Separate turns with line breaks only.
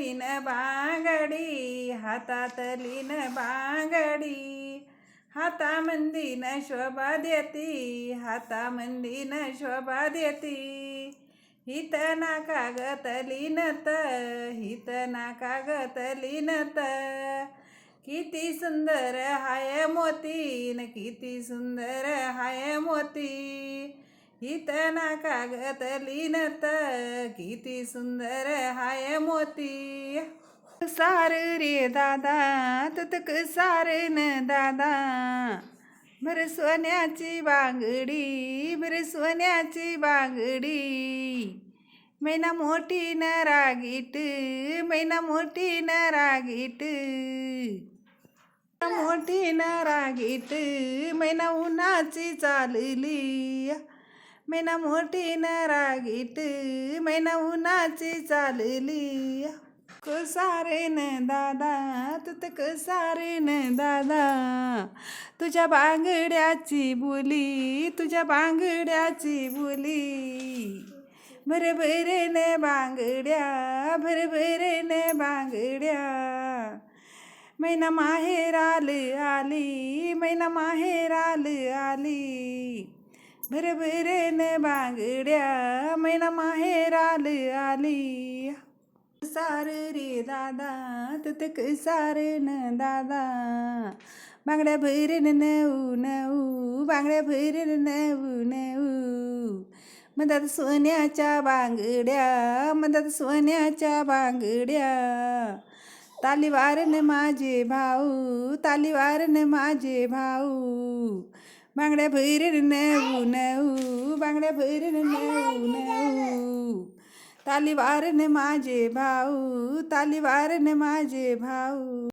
हातातलीन बांगडी, हातातलीन बांगडी, हातामंदीन शोभा देती, हातामंदीन शोभा देती. हित ना कागतलीन त, हित ना कागतलीन त. किती सुंदर हाय मोती न, किती सुंदर हाय मोती. हित ना कागतलीन त, किती सुंदर हाय मोती. सार रे दादा तुतक सार न दादा, भर सोन्याची बांगडी, भर सोन्याची बांगडी. मैना मोठी न रागीट, मैना मोठी न रागीट, मोठी न रागीट. मैना उन्हाची चालली, मैना मोठी न रागीट, मैना उन्हाची चालली. कसारे न दादा तुत कसारे न दादा, तुझ्या बांगड्याची बोली, तुझ्या बांगड्याची बोली. भरभर न बांगड्या, भरभर न बांगड्या. मैना माहेराल आली, मैना माहेराल आली. भरभर न बांगड्या, मैना माहेराल आली. सार रे दादा तुतक सार न दादा, बांगड्या भैरन नऊ नऊ, बांगड्या भैरन नऊ नऊ. मधात सोन्याच्या बांगड्या, मधात सोन्याच्या बांगड्या. तालीवारन माझे भाऊ, तालीवारन माझे भाऊ. बांगड्या भैरन नऊ नऊ, बांगड्या भैरन नऊ नऊ. तालीवारन माझे भाऊ, तालीवारन माझे भाऊ.